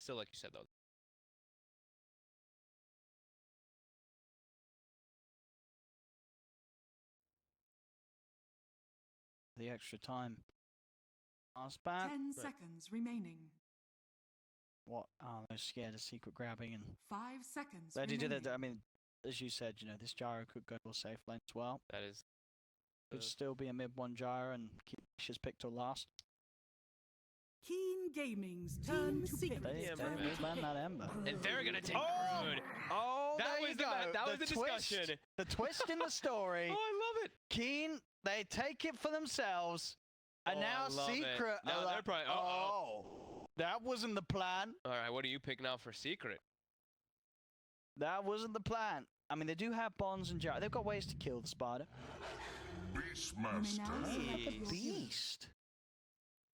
Still, like you said, though. The extra time. Pass back. 10 seconds remaining. What? Oh, they're scared of secret grabbing and 5 seconds they do remaining. that. I mean, as you said, you know, this gyro could go to a safe lane as well. That is. Could still be a mid one gyro and keep Nisha's pick till last. Keen Gaming's turn to pick. They mid land that Ember. And they're gonna take Oh! the Brood. Oh, That there was you the go. that was the twist, discussion. The twist in the story. Oh, I love it. Keen, they take it for themselves, and Oh, now I love it. Secret. Now are they're like, probably- oh, that wasn't the plan. All right, what do you pick now for Secret? That wasn't the plan. I mean, they do have bonds and gyro. They've got ways to kill the spider. Beastmaster. The beast.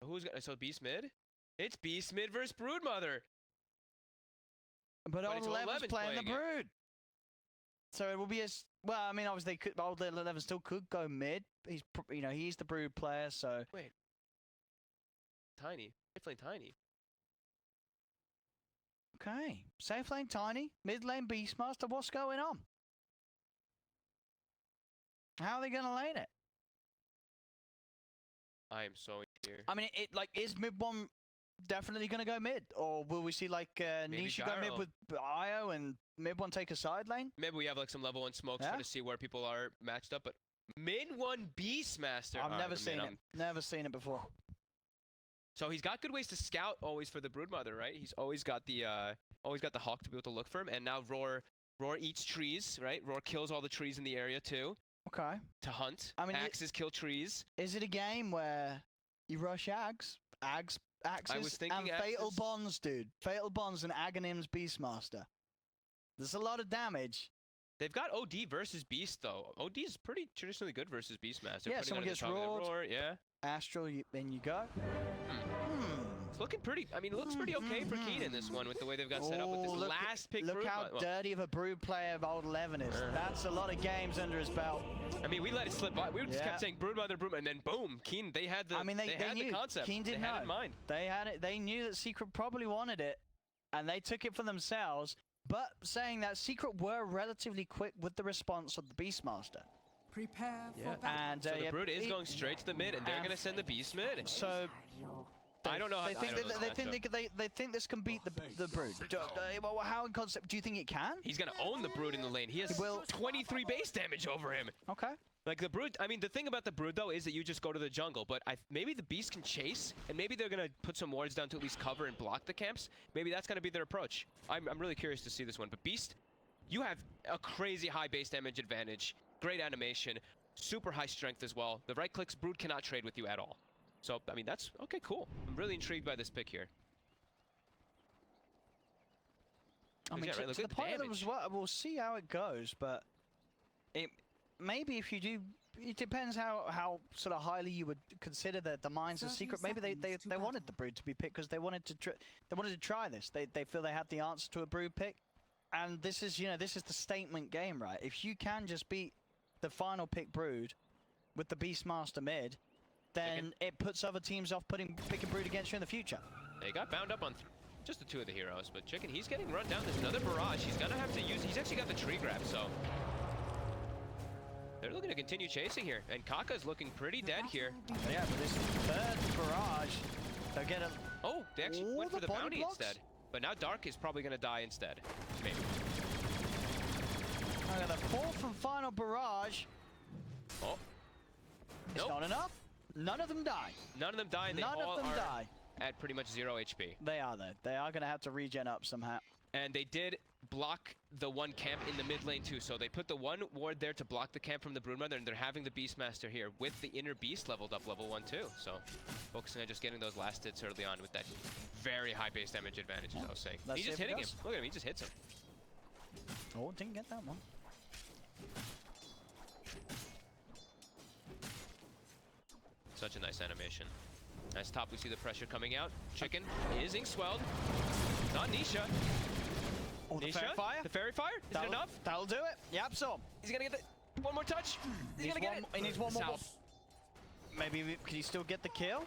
Who's got so Beast mid? It's Beast mid versus Broodmother. But Old 22-11 Eleven's playing the playing it. Brood. So it will be well. I mean, obviously, Old 11 still could go mid. He's, you know, he's the Brood player. So Wait. Tiny. Definitely Tiny. okay, safe lane Tiny, mid lane Beastmaster. What's going on? How are they gonna lane it? I am so here. I mean, it like is mid one definitely gonna go mid, or will we see like Maybe Nisha go mid gyro. with Io and mid one take a side lane? Maybe we have like some level 1 smokes Yeah. to see where people are matched up, but mid 1 Beastmaster. I've All never right, seen man, it. Never seen it before. So he's got good ways to scout always for the Broodmother, right? He's always got the hawk to be able to look for him, and now Roar eats trees, right? Roar kills all the trees in the area too Okay. to hunt. I mean, Axes kill trees. Is it a game where you rush Axes, was thinking and Fatal Axes. Bonds, dude? Fatal Bonds and Aghanims Beastmaster. There's a lot of damage. They've got OD versus Beast though. OD is pretty traditionally good versus Beastmaster. Yeah, putting someone on the gets top of the roared. Roar, yeah. Astral, then you go. It's looking pretty. I mean, it looks pretty okay for Keen in this one with the way they've got set up with this Oh, look, last pick. Look how Well, dirty of a Brood player of Old 11 is. That's a lot of games under his belt. I mean, we let it slip by. We just Yeah. kept saying Broodmother, and then boom, Keen. They had the. I mean, they had knew. the concept. Keen didn't they had know. it in mind. They had it. They knew that Secret probably wanted it, and they took it for themselves. But saying that Secret were relatively quick with the response of the Beastmaster. Prepare Yeah. for battle. And So the yeah, Brood is going straight to the mid, and they're going to send the Beast mid. So I don't know how. they think they think this can beat the Brood. Well, how in concept do you think it can? He's going to own the Brood in the lane. He has Will- 23 base damage over him. Okay. Like the Brood, I mean, the thing about the Brood though is that you just go to the jungle, but maybe the Beast can chase, and maybe they're gonna put some wards down to at least cover and block the camps. Maybe that's gonna be their approach. I'm really curious to see this one. But Beast, you have a crazy high base damage advantage, great animation, super high strength as well. The right clicks, Brood cannot trade with you at all. So I mean, that's okay, cool. I'm really intrigued by this pick here. I mean, Yeah, right, to look the at the point of damage. we'll see how it goes, but it maybe if you do, it depends how sort of highly you would consider the minds of 30 Secret. Maybe they seconds to wanted battle. the Brood to be picked because they wanted to try this. They feel they had the answer to a Brood pick, and this is the statement game, right? If you can just beat the final pick Brood with the Beastmaster mid, then it puts other teams off picking Brood against you in the future. They got bound up on just the two of the heroes, but Chicken, he's getting run down. There's another barrage. He's gonna have to use. He's actually got the tree grab, so they're looking to continue chasing here. And Kaka's looking pretty dead here. Yeah, but this third barrage, they'll get a. Oh, they actually went the for the body bounty blocks? instead. But now Dark is probably gonna die instead. Maybe. I got the fourth and final barrage. Oh. It's Nope. not enough. None of them die. None of them die, and they None all of them are die. at pretty much 0 HP. They are though. They are going to have to regen up somehow. And they did block the one camp in the mid lane too. So they put the one ward there to block the camp from the Broodmother, and they're having the Beastmaster here with the inner beast leveled up level 1 too. So focusing on just getting those last hits early on with that very high base damage advantage, as I was saying. Let's He's see just if it hitting him. does. Look at him, he just hits him. Oh, didn't get that one. Such a nice animation. As top, we see the pressure coming out. Chicken is ink swelled. Not Nisha. Oh, the Nisha? fairy fire. The fairy fire? Is it enough? That'll do it. YapzOr. He's gonna get the one more touch. He's gonna get it. He needs one more. South. Maybe can he still get the kill?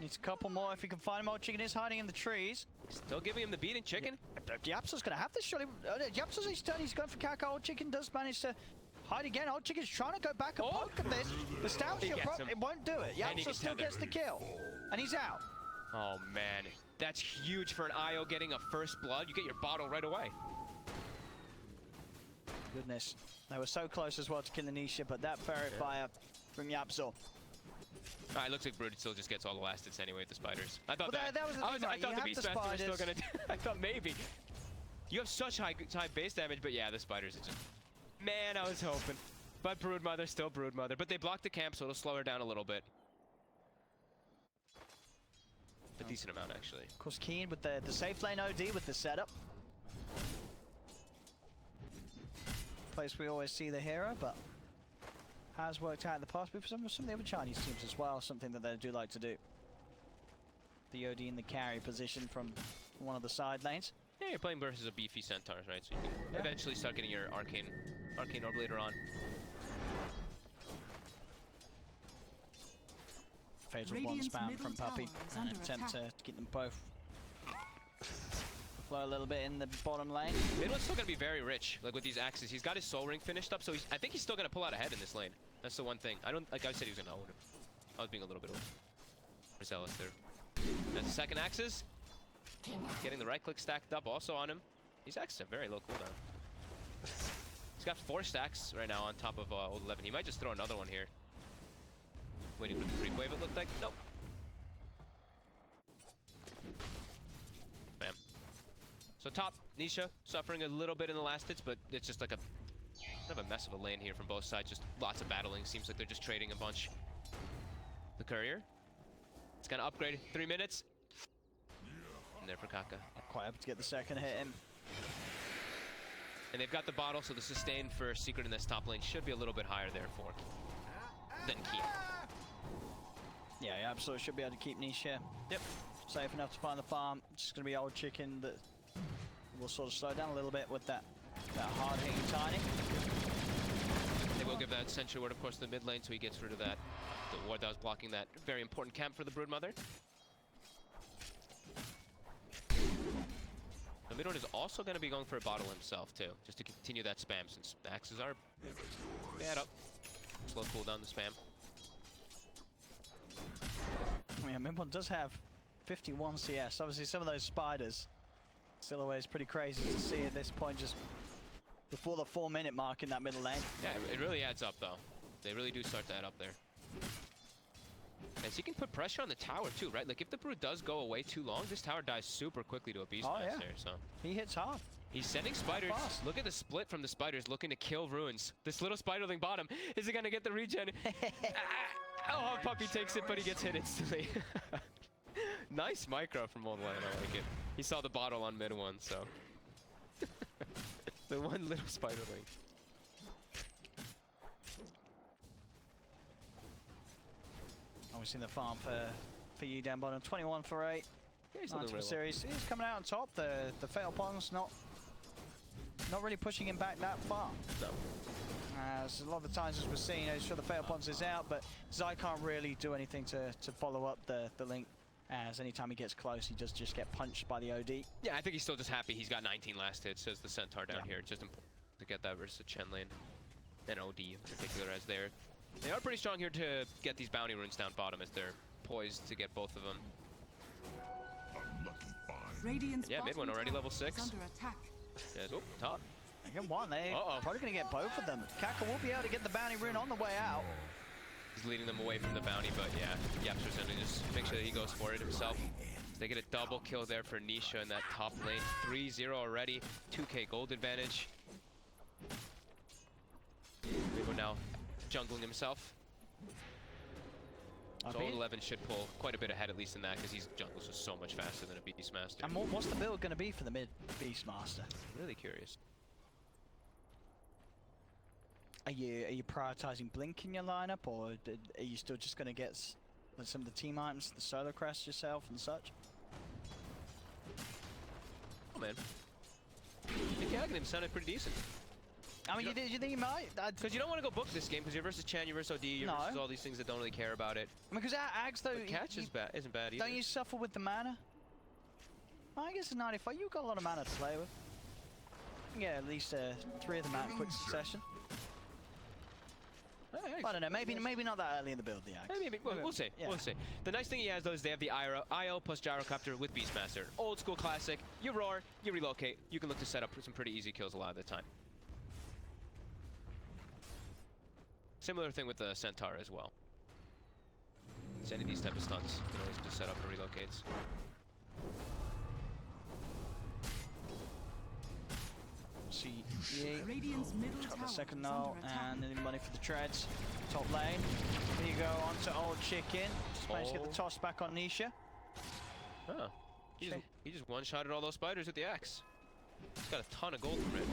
Needs a couple more if he can find him. Old Chicken is hiding in the trees. Still giving him the beating chicken. YapzOr's going to have this, surely. YapzOr's his turn. He's going for Kaka. Old Chicken does manage to hide again. Old Chicken's trying to go back and poke at this. The stout He shield gets him. it won't do it. And he YapzOr gets still tethered. gets the kill. And he's out. Oh man, that's huge for an IO getting a first blood. You get your bottle right away. Goodness. They were so close as well to killing Nisha, but that ferret fire from YapzOr. Alright, looks like Brood still just gets all the last hits anyway with the spiders. I thought Well, that was the thing, I right? thought You the have Beast the Master was still spiders. gonna I thought maybe. You have such high base damage, but yeah, the spiders are just... Man, I was hoping. But Broodmother, still Broodmother. But they blocked the camp, so it'll slow her down a little bit. A decent amount, actually. Of course, Keen with the safe lane OD with the setup. Place we always see the hero, but has worked out in the past with some of the other Chinese teams as well, something that they do like to do. The OD in the carry position from one of the side lanes. Yeah, you're playing versus a beefy Centaurs, right? So you can eventually start getting your Arcane Orb later on. Fatal one Radiant's spam middle from Puppey. tower is An under attempt attack. to keep them both flow a little bit in the bottom lane. Mid one's still gonna be very rich, like with these axes. He's got his Soul Ring finished up, so I think he's still gonna pull out ahead in this lane. That's the one thing. Like I said, he was gonna own him. I was being a little bit overzealous there. That's the second axes. Getting the right click stacked up also on him. These axes have very low cooldown. He's got 4 stacks right now on top of old 11. He might just throw another one here. Waiting for the creep wave, it looked like. Nope. Bam. So top, Nisha suffering a little bit in the last hits, but it's just like a kind of a mess of a lane here from both sides. Just lots of battling. Seems like they're just trading a bunch. The courier. It's gonna upgrade 3 minutes. And there for Kaka. Not quite able to get the second hit in. And they've got the bottle, so the sustain for Secret in this top lane should be a little bit higher there for than Keen. Yeah, he absolutely should be able to keep Nisha Yep. safe enough to find the farm. It's just going to be Old Chicken that will sort of slow down a little bit with that hard hitting Tiny. They will give that Sentry Ward, of course, to the mid lane, so he gets rid of that. The ward that was blocking that very important camp for the Broodmother. The mid ward is also going to be going for a bottle himself, too, just to continue that spam, since the axes are bad up. Slow cooldown the spam. Yeah, Mimbon does have 51 CS. Obviously, some of those spiders still always pretty crazy to see at this point, just before the 4-minute mark in that middle lane. Yeah, it really adds up, though. They really do start to add up there. As he can put pressure on the tower, too, right? Like, if the Brood does go away too long, this tower dies super quickly to a Beastmaster, so... He hits hard. He's sending spiders. Look at the split from the spiders looking to kill ruins. This little spiderling bottom, is he gonna get the regen? Oh, Puppey takes it, but he gets hit instantly. Nice micro from Wåhlberg, I like it. He saw the bottle on mid one, so. The one little spiderling. Obviously the farm for you down bottom. 21 for 8. Yeah, he's 9 doing for the really well. series. He's coming out on top. The Fatal Pond's not really pushing him back that far. No. So a lot of the times as we're seeing, sure the Fatal Ponds is out, but Zai can't really do anything to follow up the link. As anytime he gets close, he does just get punched by the OD. Yeah, I think he's still just happy he's got 19 last hits, says the Centaur down here. It's just important to get that versus the Chen lane. And OD in particular, as they are pretty strong here to get these bounty runes down bottom, as they're poised to get both of them. Radiant's Yeah, mid one bottom already tower level 6. is under attack. Yes, oh, top. Again, one, they're probably going to get both of them. Kaka will be able to get the bounty rune on the way out. He's leading them away from the bounty, but yeah, YapzOr's gonna just make sure that he goes for it himself. They get a double kill there for Nisha in that top lane. 3-0 already, 2k gold advantage. We're now jungling himself. So old 11 should pull quite a bit ahead, at least in that, because he's jungles just so much faster than a Beastmaster. And what's the build going to be for the mid Beastmaster? Really curious. Are you prioritizing Blink in your lineup, or are you still just going to get some of the team items, the Solar Crest yourself and such? Oh man, I think Yazied sounded pretty decent. I mean, you think you might? Because you don't want to go book this game because you're versus Chan, you're versus OD, you're No. versus all these things that don't really care about it. I mean, because Ags though, But catch isn't bad either. don't you suffer with the mana? Well, I guess it's 95. You've got a lot of mana to play with. You can get at least 3 of them out in quick succession. I don't know. Maybe not that early in the build. The Ags. Maybe we'll see. Yeah. We'll see. The nice thing he has though is they have the IO plus Gyrocopter with Beastmaster. Old school classic. You roar, you relocate. You can look to set up some pretty easy kills a lot of the time. Similar thing with the Centaur as well. Sending these type of stunts, you can always just set up and relocates. See, Radiant's middle got tower the second is null, under attack. and then money for the treads. Top lane. Here you go onto old chicken. Just managed to get the toss back on Nisha. Oh. He just one-shotted all those spiders with the axe. He's got a ton of gold from it.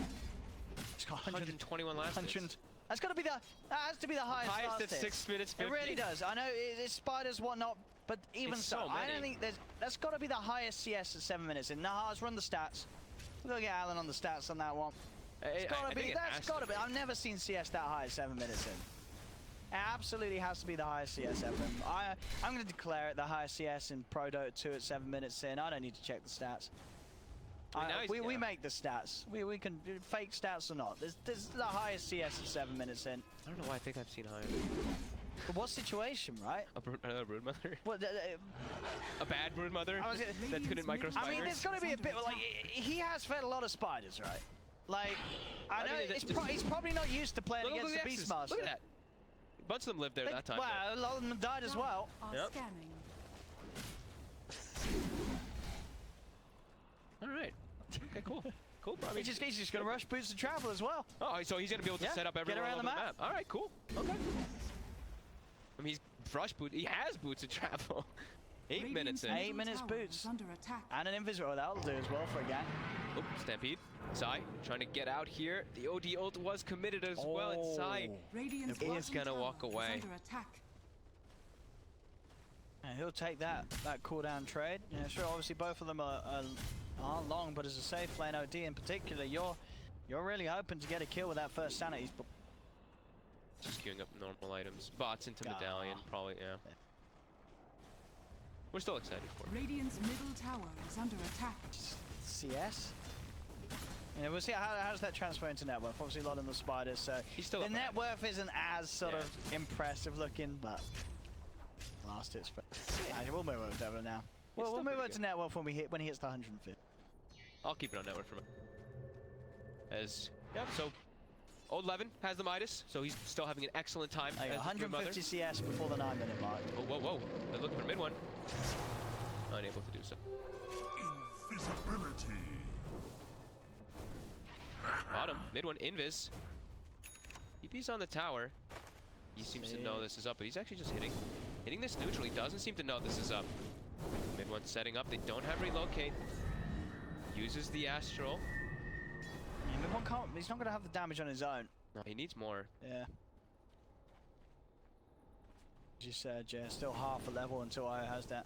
It's got 121 last hits. That's got to be that has to be the highest. Highest last at hit. 6 minutes 50. It really does. I know it's spiders, whatnot, but even It's so, so I don't many. think that's got to be the highest CS at 7 minutes in. Nahas, run the stats. We're gonna get Alan on the stats on that one. It's gotta be. That's gotta be. I've never seen CS that high at 7 minutes in. It absolutely has to be the highest CS ever. I'm gonna declare it the highest CS in Pro Dota 2 at 7 minutes in. I don't need to check the stats. We make the stats. We can fake stats or not. This is the highest CS at 7 minutes in. I don't know why I think I've seen higher. But what situation, right? Another broodmother? What? A bad broodmother that couldn't micro spiders? I mean, there's got to be a bit like he has fed a lot of spiders, right? Like, I know he's probably not used to playing against the Beastmaster. Look at that. A bunch of them lived there that time. Well, a lot of them died as well. Are scanning. All right. Okay, cool. Cool. I mean, He's just going to rush boots to travel as well. oh, so he's gonna be able to set up everywhere around all the over map. All right, cool. Okay. I mean, he's rush boot. He has boots to travel. 8 minutes in. 8 minutes Tower boots. is under attack. And an invisible, that'll do as well for a gang. Oh, Stampede. Sai trying to get out here. The OD ult was committed as well, and Sai Radiant's is bottom gonna tower walk is away. under attack. And he'll take that cooldown trade. Yeah, sure, obviously both of them are long, but as a safe lane OD in particular, you're really hoping to get a kill with that first sanity. Just queuing up normal items. Bots into Medallion, probably, yeah. We're still excited for it. Radiant's middle tower is under attack. CS? Yeah, we'll see how does that transfer into net worth. Obviously a lot in the spiders, so He's still the up net worth isn't as sort Yeah. of impressive looking, but last hits. Actually, we'll move over to Devon now. We'll still move pretty over good. to net worth when he hits the 150. I'll keep it on network for me. So Old Levin has the Midas, so he's still having an excellent time. There you go, as the 150 CS before the 9 minute mark. Oh, whoa. They're looking for mid one. Unable to do so. Invisibility. Bottom, mid one, invis. EP's on the tower. He seems to know this is up, but he's actually just hitting this neutral. He doesn't seem to know this is up. Mid one setting up. They don't have relocate. Uses the Astral. Yeah, mid one can't, he's not going to have the damage on his own. No, he needs more. Yeah. As you said, yeah, still half a level until IO has that.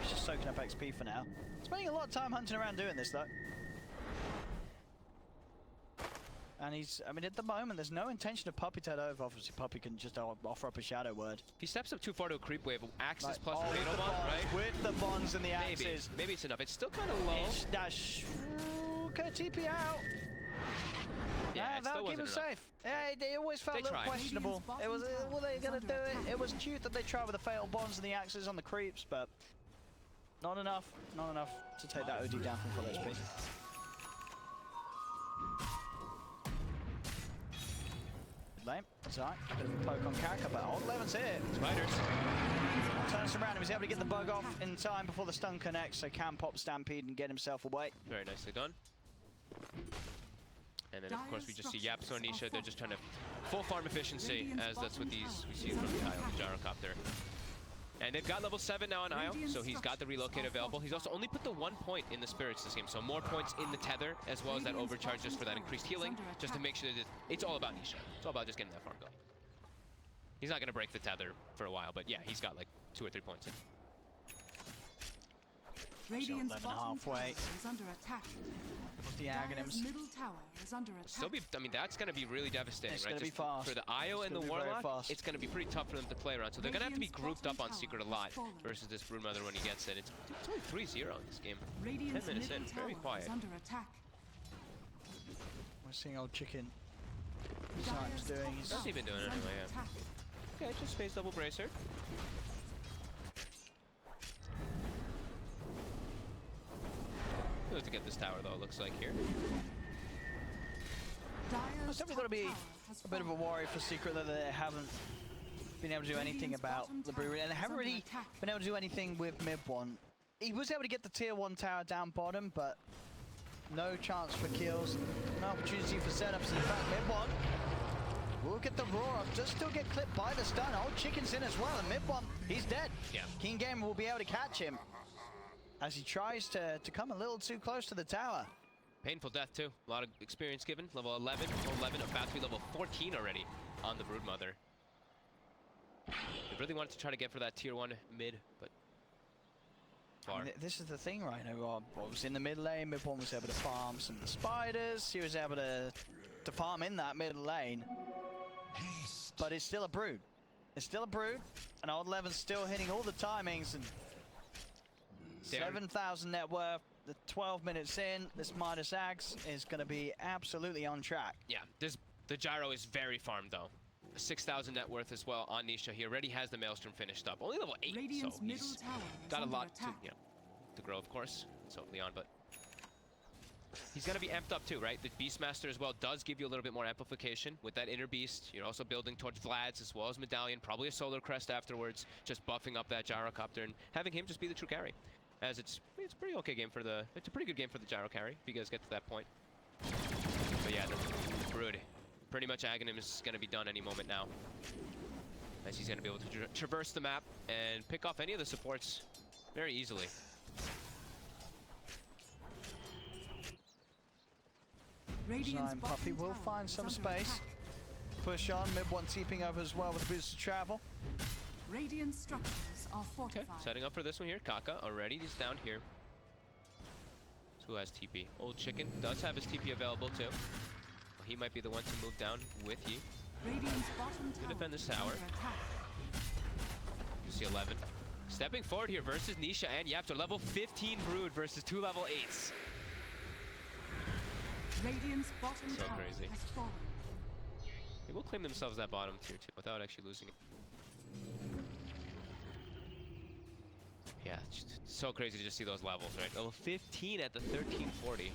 He's just soaking up XP for now. Spending a lot of time hunting around doing this though. And I mean, at the moment, there's no intention of Puppey to head over. Obviously, Puppey can just offer up a shadow word. If he steps up too far to a creep wave, axes Like, plus with fatal the bond, bonds, right? With the bonds and the axes. Maybe it's enough. It's still kind of low. Okay, TP out. Yeah, it that'll still keep him wasn't enough. safe. Yeah, they always felt They a little tried. questionable. It was, were they going to do it? Attack. It was cute that they tried with the fatal bonds and the axes on the creeps, but not enough. Not enough to take that OD down from full HP. Good lane. That's alright. Bit of a poke on Kaka, but Old Levin's here. Spiders. Turns around and he's able to get the bug off in time before the stun connects, so can pop Stampede and get himself away. Very nicely done. And then of course we just see YapzOr, Nisha. They're just trying to full farm efficiency, as that's what we see from the Gyrocopter. And they've got level 7 now on IO, so he's got the relocate available. He's also only put the 1 point in the spirits this game, so more points in the tether, as well as that overcharge just for that increased healing, just to make sure that it's all about Nisha. It's all about just getting that farm going. He's not going to break the tether for a while, but yeah, he's got like 2 or 3 points in. Radiant's Lemon bottom halfway. tower is under attack. The Dire's Aghanims. middle tower is under Still attack. be, I mean, that's going to be really devastating, It's right? gonna be Just fast. For the IO It's and the gonna be very Warlock, fast. it's going to be pretty tough for them to play around. So they're going to have to be Radiant's grouped up bottom on Secret a tower lot has fallen. versus this Broodmother when he gets it. It's only 3-0 in this game. Radiant's 10 minutes middle in, tower very quiet. is under attack. We're seeing old chicken. Starts Dire's doing top his. That's even doing is it under anyway, yeah. attack. Okay, just space double bracer. We'll have to get this tower though, it looks like here. Dire's It's definitely going to be top tower has a bit of a fallen. worry for Secret that they haven't been able to do anything Radiant's about bottom the tower brewery, and they is haven't under really attack. been able to do anything with mid one. He was able to get the tier 1 tower down bottom, but no chance for kills, no opportunity for setups. In fact, mid one will get the roar up, just still get clipped by the stun. Old chicken's in as well, and mid one, he's dead. Yeah. King Gamer will be able to catch him as he tries to come a little too close to the tower. Painful death too. A lot of experience given. Level 11, 11, about to be level 14 already on the Broodmother. They really wanted to try to get for that tier 1 mid, but I far. mean, this is the thing right now. What was in the mid lane, mid one was able to farm some of the spiders. He was able to farm in that mid lane. But it's still a brood. It's still a brood. And Old Levin's still hitting all the timings. And They are- 7,000 net worth. The 12 minutes in, this Midas Axe is going to be absolutely on track. Yeah, the gyro is very farmed though. 6,000 net worth as well on Nisha. He already has the Maelstrom finished up. Only level 8, Radiant's so middle he's tower is got a under lot to, attack. to grow, of course. So Leon, but he's gonna be amped up too, right? The Beastmaster as well does give you a little bit more amplification with that inner beast. You're also building towards Vlad's as well as Medallion, probably a Solar Crest afterwards, just buffing up that Gyrocopter and having him just be the true carry. As it's a pretty okay game for the, it's a pretty good game for the Gyro carry if you guys get to that point. But yeah, the Brood, pretty much Aghanim is gonna be done any moment now, as he's gonna be able to traverse the map and pick off any of the supports very easily. Radiant's Zion bottom Puppey will tower find is some under space. attack. Push on, mid one TPing over as well with the boost to travel. Radiant structures are Okay, fortified. setting up for this one here. Kaka already, he's down here. So who has TP? Old Chicken does have his TP available too. He might be the one to move down with you. Radiant's bottom tower defend this is tower. under attack. You see 11. Stepping forward here versus Nisha and YapzOr. Level 15 Brood versus 2 level 8s. Radiant's bottom So tower crazy. has fallen. They will claim themselves that bottom tier too without actually losing it. Yeah, it's just so crazy to just see those levels, right? Level 15 at the 1340.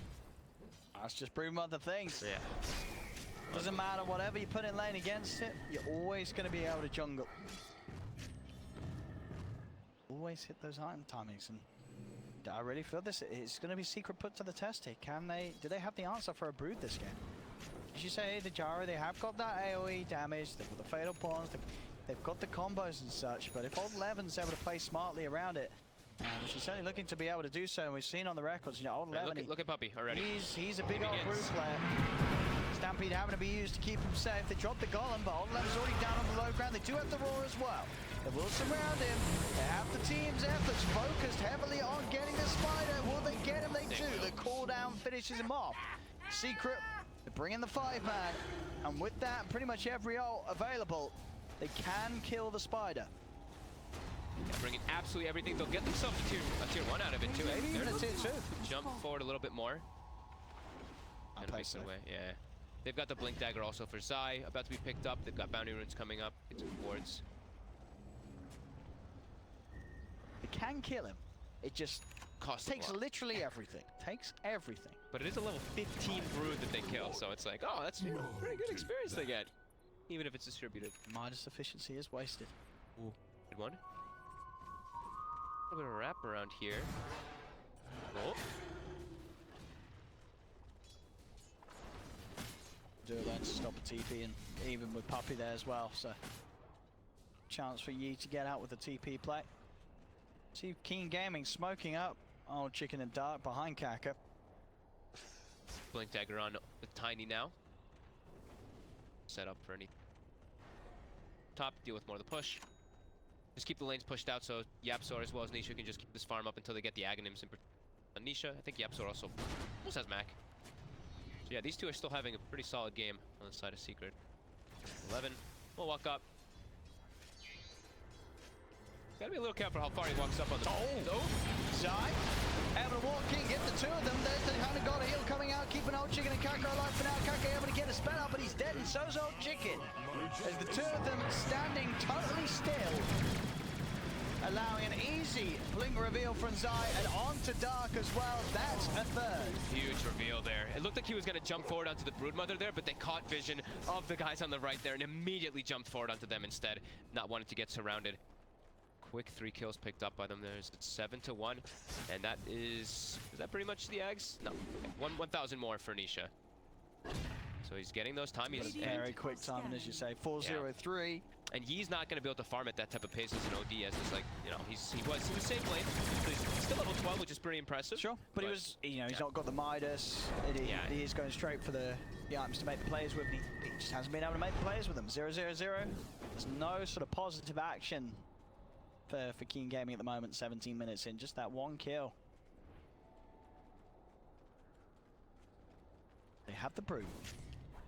That's just Broodmother things. Yeah. Doesn't matter, whatever you put in lane against it, you're always going to be able to jungle. Always hit those item timings, and I really feel this is going to be Secret put to the test here. Do they have the answer for a Brood this game? As you say, the Gyro, they have got that AoE damage, they've got the Fatal Pawns, they've got the combos and such, but if Old Levin's able to play smartly around it, she's certainly looking to be able to do so, and we've seen on the records, Old Right, Levin, look at Puppey already. he's a big old begins. Brood player. Stampede having to be used to keep him safe. They dropped the Golem, but Old Levin's already down on the low ground. They do have the Roar as well. They will surround him. They have the team's efforts focused heavily on getting the Spider. Will they get him? They do. The cooldown finishes him off. Secret, they bring in the 5-man, and with that, pretty much every ult available, they can kill the Spider. Bringing absolutely everything. They'll get themselves a tier 1 out of it too. Maybe even a tier 2. Jump forward a little bit more. I'll And play make safe. their way. Yeah. They've got the Blink Dagger also for Zai, about to be picked up. They've got Bounty Runes coming up. It's wards. They can kill him. It just Costs takes a lot. literally everything. Takes everything. But it is a level 15 Brood that they kill, so it's like, oh, that's pretty good experience they get. Even if it's distributed. Midas efficiency is wasted. Good one. A little bit of a wrap around here. Oh. Do that to stop a TP, and even with Puppey there as well, so chance for Yi to get out with the TP play. See Keen Gaming smoking up Old Chicken and Dark behind Kaka. Blink Dagger on with Tiny now. Set up for any top, deal with more of the push. Just keep the lanes pushed out so YapzOr as well as Nisha can just keep this farm up until they get the Aghanims in. Nisha, I think YapzOr also almost has Mac. So yeah, these two are still having a pretty solid game on the side of Secret. 11 will walk up. Gotta be a little careful how far he walks up on the... Oh! Zai, able to walk in, get the two of them. There's the kind of got a heal coming out, keeping Old Chicken and Kaka alive for now. Kaka able to get a spell up, but he's dead, and so's Old Chicken. As the two of them standing totally still, allowing an easy blink reveal from Zai, and on to Dark as well. That's a third. Huge reveal there. It looked like he was going to jump forward onto the Broodmother there, but they caught vision of the guys on the right there and immediately jumped forward onto them instead, not wanting to get surrounded. Quick 3 kills picked up by them. There's 7-1, and that is that pretty much the Ags? No, okay. 1,000 more for Nisha. So he's getting those time. He's Very quick timing, as you say. 4-0-3. And he's not going to be able to farm at that type of pace as an OD, as it's like, you know, he was safe lane. So he's still level 12, which is pretty impressive. Sure, but he was, you know, he's not got the Midas. He is going straight for the items to make the plays with. He just hasn't been able to make the plays with them. 0-0-0. There's no sort of positive action for Keen Gaming at the moment. 17 minutes in, just that one kill. They have the Brood.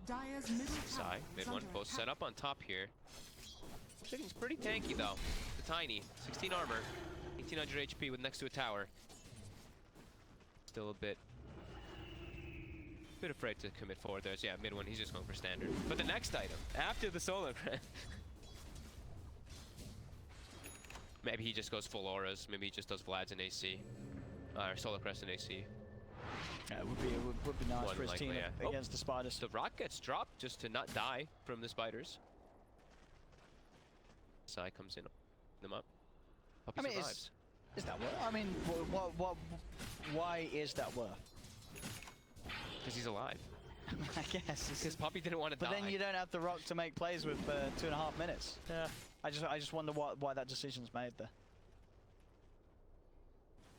Dire's middle tower Sai, is mid one, under both attack. set up on top here. Chicken's pretty tanky though. The tiny, 16 armor, 1800 HP with next to a tower. Still a bit afraid to commit forward there. So yeah, mid one, he's just going for standard. But the next item, after the solo maybe he just goes full auras. Maybe he just does Vlad's in AC. Or Solar Crest in AC. Yeah, it would be nice More for his than team likely, yeah. against the Spiders. The rock gets dropped just to not die from the spiders. Sai comes in, them up. Puppey survives. Is that worth? I mean, why is that worth? Because he's alive. I guess. Because Puppey didn't want to die. But then you don't have the rock to make plays with 2.5 minutes. Yeah. I just wonder why that decision's made there.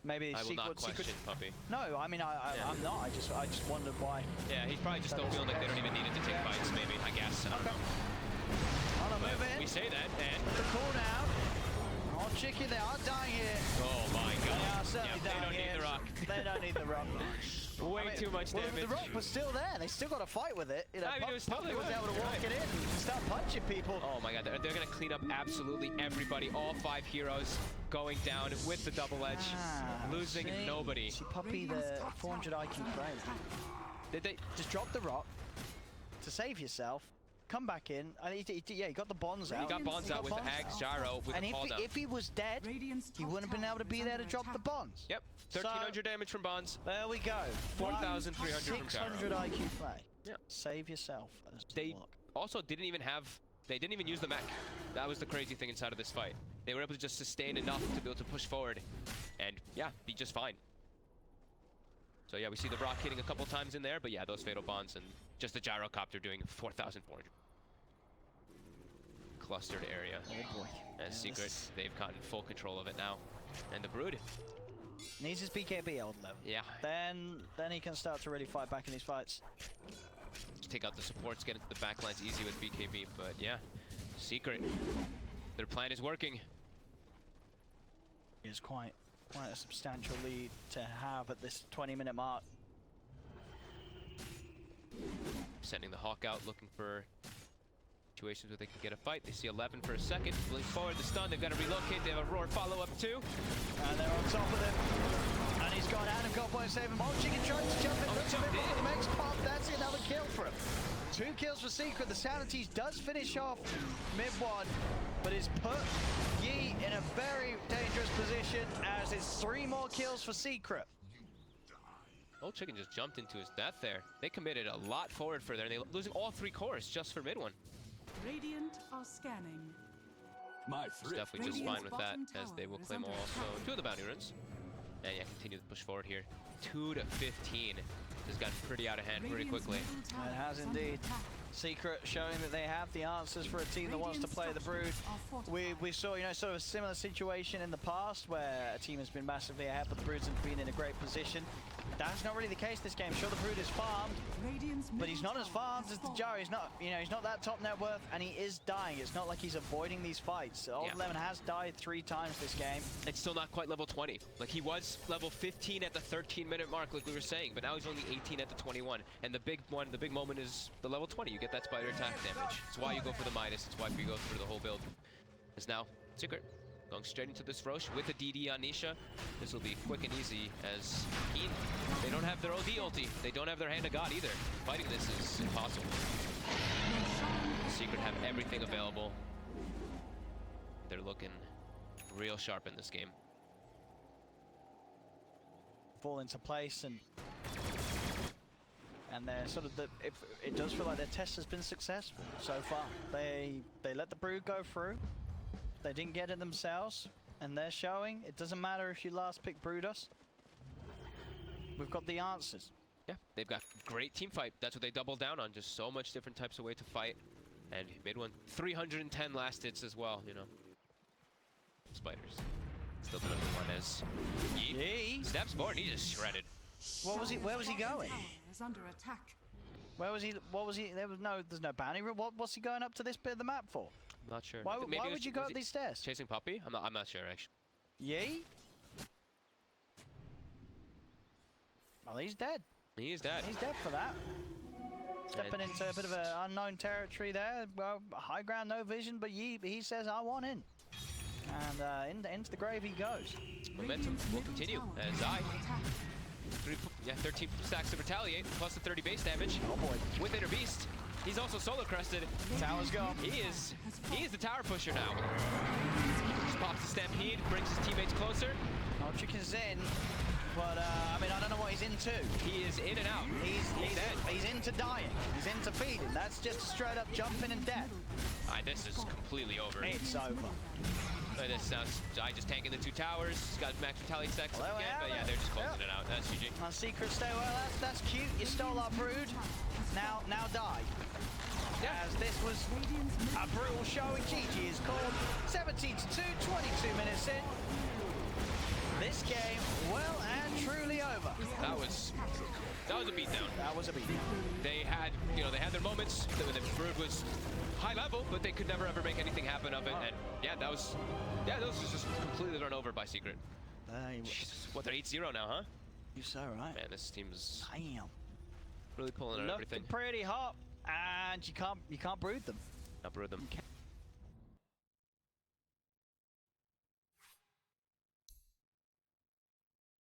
Maybe I will not question Puppey. No, I mean I'm not. I just wondered why. Yeah, he's probably just still feeling like they don't even need it to take fights. Maybe, I guess. I don't know. Move in. We say that, and The call down. Oh, Chicken, they are dying here. oh my god. They are certainly they dying don't here. need the rock. They don't need the rock. Way too much well, damage. the rock was still there. They still got to fight with it. You know, I mean, it was still Puppey there, was able to you're walk right. it in and start punching people. Oh my god, they're going to clean up absolutely everybody. All 5 heroes going down with the double edge. Losing see, nobody. See, Puppey, the 400 IQ frame. Did they? Just drop the rock to save yourself. Come back in. And he got the bonds out. He got bonds out with the Ags Gyro with And the call down. if he was dead, Radiant's he top wouldn't have been tower able to be is there to under drop the attack. bonds. Yep, 1300 damage from bonds. There we go. 4,300 from 600 Gyro. IQ play. Yeah. Save yourself. They also didn't even use the mech. That was the crazy thing inside of this fight. They were able to just sustain enough to be able to push forward and yeah, be just fine. So yeah, we see the rock hitting a couple times in there, but yeah, those fatal bonds and just the gyrocopter doing 4,400. Clustered area. Oh boy. As Secret, they've gotten full control of it now. And the Brood. Needs his BKB old level. Yeah. Then he can start to really fight back in these fights. Just take out the supports, get into the backlines easy with BKB, but yeah, Secret. Their plan is working. It's quite a substantial lead to have at this 20-minute mark. Sending the Hawk out, looking for situations where they can get a fight. They see 11 for a second. Blink forward, the stun. They've got to relocate. They have a roar follow-up too. And they're on top of him. And he's gone out and got point save him. Oh, Chicken tries to jump in. Looks a bit more. Makes pop. That's another kill for him. 2 kills for Secret. The Sanities does finish off mid one, but it's put Yi in a very dangerous position as it's 3 more kills for Secret. Old Chicken just jumped into his death there. They committed a lot forward for there. They're losing all 3 cores just for mid one. Radiant are scanning. It's definitely just fine with that, as they will claim also 2 of the bounty runes. And yeah, continue to push forward here. 2 to 15 has gotten pretty out of hand pretty quickly. It has indeed. Secret showing that they have the answers for a team that wants to play the Brood. We saw, you know, sort of a similar situation in the past where a team has been massively ahead, but the Broods have been in a great position. That's not really the case this game. Sure, the Brood is farmed, Radiant's but he's middle not as tower farmed has as the fallen. Jar. He's not, you know, he's not that top net worth, and he is dying. It's not like he's avoiding these fights. Old Lemon has died 3 times this game. It's still not quite level 20. Like, he was level 15 at the 13-minute mark, like we were saying, but now he's only 18 at the 21. And the big moment is the level 20. You get that spider attack damage. It's why you go for the Midas. It's why you go through the whole build. It's now Secret going straight into this Roche with a DD on Nisha. This will be quick and easy as they don't have their OD ulti. They don't have their Hand of God either. Fighting this is impossible. Secret have everything available. They're looking real sharp in this game. Fall into place, and they're sort of it does feel like their test has been successful so far. They let the Brood go through. They didn't get it themselves, and they're showing. It doesn't matter if you last pick Brutus. We've got the answers. Yeah, they've got great team fight. That's what they doubled down on. Just so much different types of way to fight. And made one 310 last hits as well, you know. Spiders. Still the number one as Yeik steps forward. He just shredded. Where was he going? Tower is under attack. Where was he? What was he? There's no bounty. What's he going up to this bit of the map for? I'm not sure. Why Maybe it was- would you go was up he these stairs? Chasing Puppey? I'm not sure actually. Yee? Well, he's dead. He is dead. He's dead for that. Stepping into a bit of an unknown territory there. Well, high ground, no vision, but he says, I want in. And into the grave he goes. Momentum Radiant's will middle continue tower as is under attack. 13 stacks to retaliate, plus the 30 base damage. Oh boy. With Inner Beast. He's also solo crested. Tower's gone. He is the tower pusher now. Just pops the stampede, brings his teammates closer. Ultric is in, but I mean, I don't know what he's into. He is in and out. He's into dying. He's into feeding. That's just a straight up jumping and death. This is completely over. It's over. This sounds just tanking the 2 towers. He's got max retaliate stacks Well, there we again, have but yeah, it. they're just closing Yep. it out. That's GG. My secret stairwell, that's cute. You stole our Brood. Now die. As this was a brutal showing. GG is called. 17-2, 22 minutes in. This game well and truly over. That was a beatdown. That was a beat. They had their moments. The Brood was high level, but they could never ever make anything happen of it. And yeah, those was just completely run over by Secret. Jesus, what, they're 8-0 now, huh? You're so right. Man, this team's Damn. really pulling out Looking everything. pretty hot, and you can't brood them. Not Brood them.